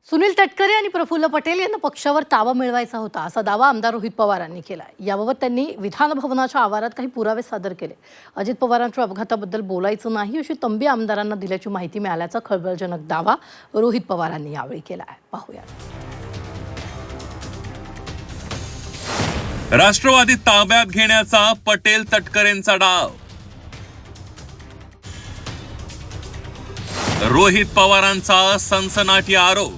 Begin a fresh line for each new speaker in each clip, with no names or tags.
सुनील तटकरे आणि प्रफुल्ल पटेल यांना पक्षावर ताबा मिळवायचा होता असा दावा आमदार रोहित पवारांनी केला. याबाबत त्यांनी विधान भवनाच्या आवारात काही पुरावे सादर केले. अजित पवारांच्या अपघाताबद्दल बोलायचं नाही अशी तंबी आमदारांना दिल्याची माहिती मिळाल्याचा खळबळजनक दावा रोहित पवारांनी यावेळी केला आहे. पाहूया.
राष्ट्रवादी ताब्यात घेण्याचा पटेल तटकरेंचा डाव. रोहित पवारांचा सनसनाटी आरोप.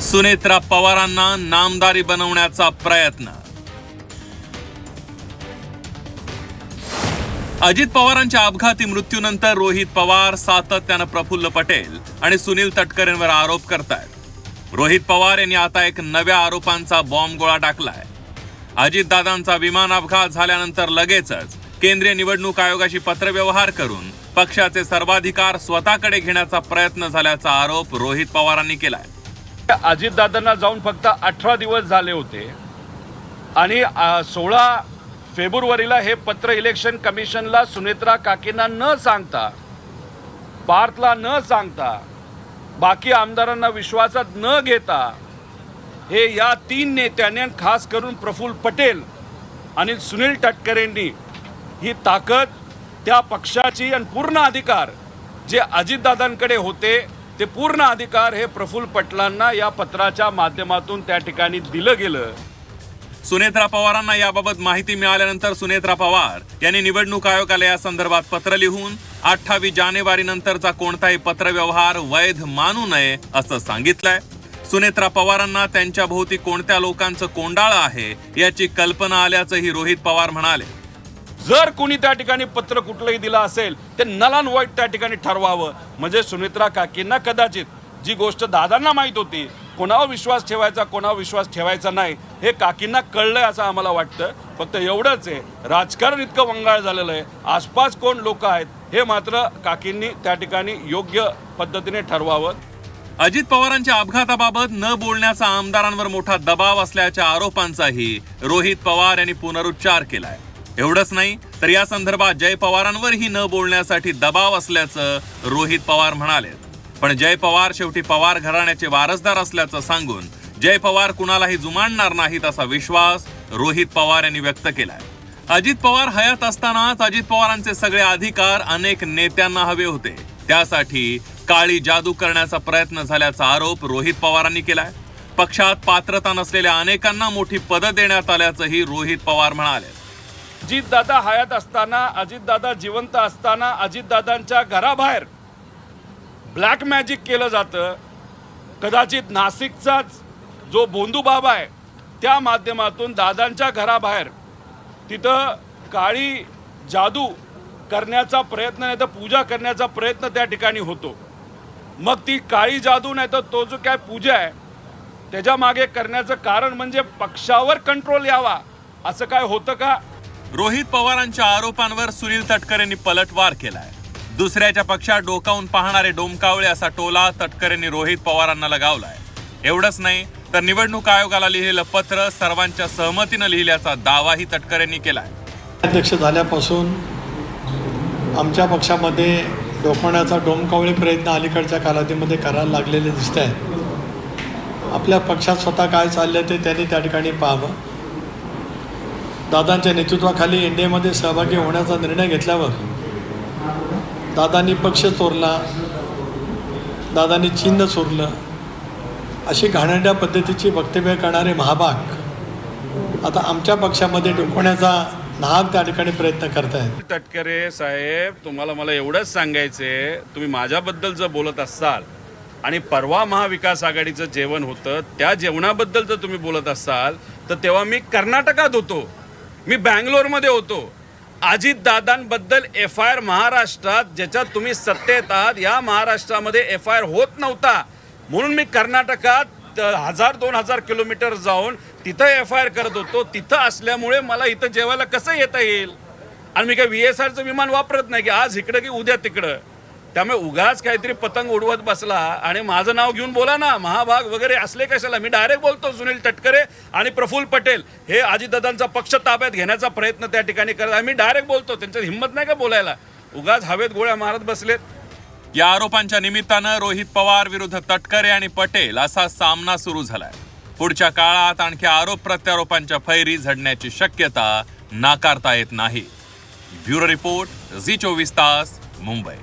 सुनेत्रा पवारांना नामदारी बनवण्याचा प्रयत्न. अजित पवारांच्या अपघाती मृत्यूनंतर रोहित पवार सातत्यानं प्रफुल्ल पटेल आणि सुनील तटकरेंवर आरोप करतायत. रोहित पवार यांनी आता एक नव्या आरोपांचा बॉम्ब गोळा टाकलाय. अजितदादांचा विमान अपघात झाल्यानंतर लगेचच केंद्रीय निवडणूक आयोगाशी पत्रव्यवहार करून पक्षाचे सर्वाधिकार स्वतःकडे घेण्याचा प्रयत्न झाल्याचा आरोप रोहित पवारांनी केलाय.
अजितदादांना जाऊन फक्त 18 दिवस झाले होते आणि 16 फेब्रुवारीला हे पत्र इलेक्शन कमिशनला सुनेत्रा काकींना न सांगता, पार्थला न सांगता, बाकी आमदारांना विश्वासात न घेता हे या 3 नेत्यांनी, खास करून प्रफुल्ल पटेल आणि सुनील तटकरेंनी ही ताकद, त्या पक्षाची आणि पूर्ण अधिकार जे अजितदादांकडे होते ते पूर्ण अधिकार हे प्रफुल्ल पटेलांना या पत्राच्या माध्यमातून त्या ठिकाणी दिलं गेलं.
सुनेत्रा पवारांना याबाबत माहिती मिळाल्यानंतर सुनेत्रा पवार यांनी निवडणूक आयोगाला या संदर्भात पत्र लिहून 28 जानेवारी नंतरचा कोणताही पत्रव्यवहार वैध मानू नये असं सांगितलंय. सुनेत्रा पवारांना त्यांच्या भोवती कोणत्या लोकांचं कोंडाळं आहे याची कल्पना आल्याचंही रोहित पवार म्हणाले.
जर कोणी त्या ठिकाणी पत्र कुठलंही दिलं असेल ते नल अँड व्हाईट त्या ठिकाणी ठरवावं, म्हणजे सुनेत्रा काकींना कदाचित जी गोष्ट दादांना माहीत होती, कोणावर विश्वास ठेवायचा कोणावर विश्वास ठेवायचा नाही, हे काकींना कळलंय असं आम्हाला वाटतं. फक्त एवढंच आहे, राजकारण इतकं वंगाळ झालेलं आहे, आसपास कोण लोक आहेत हे मात्र काकींनी त्या ठिकाणी योग्य पद्धतीने ठरवावं.
अजित पवारांच्या अपघाताबाबत न बोलण्याचा आमदारांवर मोठा दबाव असल्याच्या आरोपांचाही रोहित पवार यांनी पुनरुच्चार केलाय. एवढंच नाही तर या संदर्भात जय पवारांवरही न बोलण्यासाठी दबाव असल्याचं रोहित पवार म्हणाले. पण जय पवार शेवटी पवार घराण्याचे वारसदार असल्याचं सांगून जय पवार कुणालाही जुमानणार नाहीत असा विश्वास रोहित पवार यांनी व्यक्त केलाय. अजित पवार हयात असतानाच अजित पवारांचे सगळे अधिकार अनेक नेत्यांना हवे होते, त्यासाठी काळी जादू करण्याचा प्रयत्न झाल्याचा आरोप रोहित पवारांनी केलाय. पक्षात पात्रता नसलेल्या अनेकांना मोठी पदं देण्यात आल्याचंही रोहित पवार म्हणाले.
अजितदादा हयात असताना, अजितदादा जिवंत असताना अजितदादांच्या घराबाहेर ब्लॅक मॅजिक केलं जातं. कदाचित नाशिकचाच जो बोंधू बाबा आहे त्या माध्यमातून दादांच्या घराबाहेर तिथं काळी जादू करण्याचा प्रयत्न, नाही तर पूजा करण्याचा प्रयत्न त्या ठिकाणी होतो. मग ती काळी जादू नाही तर तो जो काय पूजा आहे त्याच्या मागे करण्याचं कारण म्हणजे पक्षावर कंट्रोल यावा, असं काय होतं का?
रोहित पवारांच्या आरोपांवर सुनील तटकरेंनी पलटवार केलाय. दुसऱ्याच्या पक्षात डोकावून पाहणारे डोमकावळे असा टोला तटकरेंनी रोहित पवारांना लगावलाय. एवढंच नाही तर निवडणूक आयोगाला लिहिलेलं पत्र सर्वांच्या सहमतीनं लिहिल्याचा दावाही तटकरेंनी केलाय.
अध्यक्ष झाल्यापासून आमच्या पक्षामध्ये डोकवण्याचा डोमकावळे प्रयत्न अलीकडच्या कालावधीमध्ये करायला लागलेले दिसत आहेत. आपल्या पक्षात स्वतः काय चाललं ते त्यांनी त्या ठिकाणी पाहावं. दादांच्या नेतृत्वाखाली एनडीएमध्ये सहभागी होण्याचा निर्णय घेतल्यावर दादांनी पक्ष चोरला, दादांनी चिन्ह चोरलं, अशी घाणेरड्या पद्धतीची वक्तव्य करणारे महाभाग आता आमच्या पक्षामध्ये डोकवण्याचा नाहक त्या ठिकाणी प्रयत्न करतायत.
तटकरे साहेब, तुम्हाला मला एवढंच सांगायचंय, तुम्ही माझ्याबद्दल जर बोलत असाल आणि परवा महाविकास आघाडीचं जेवण होतं त्या जेवणाबद्दल जर तुम्ही बोलत असाल तर तेव्हा मी कर्नाटकात होतो, मी बँगलोरमध्ये होतो. अजितदादांबद्दल FIR महाराष्ट्रात, ज्याच्यात तुम्ही सत्तेत आहात, या महाराष्ट्रामध्ये FIR होत नव्हता म्हणून मी कर्नाटकात 1000-2000 किलोमीटर जाऊन तिथं FIR करत होतो. तिथं असल्यामुळे मला इथं जेवायला कसं येता येईल? आणि मी काय VSRचं विमान वापरत नाही की आज इकडं की उद्या तिकडं. त्यामुळे उगाच काहीतरी पतंग उडवत बसला आणि माझं नाव घेऊन बोला ना, महाभाग वगैरे असले कशाला. मी डायरेक्ट बोलतो, सुनील तटकरे आणि प्रफुल्ल पटेल हे अजितदादांचा पक्ष ताब्यात घेण्याचा प्रयत्न त्या ठिकाणी करत. मी डायरेक्ट बोलतो, त्यांच्यात हिंमत नाही का बोलायला? उगाच हवेत गोळ्या मारत बसलेत.
या आरोपांच्या निमित्तानं रोहित पवार विरुद्ध तटकरे आणि पटेल असा सामना सुरू झालाय. पुढच्या काळात आणखी आरोप प्रत्यारोपांच्या फैरी झडण्याची शक्यता नाकारता येत नाही. ब्युरो रिपोर्ट, झी 24 तास, मुंबई.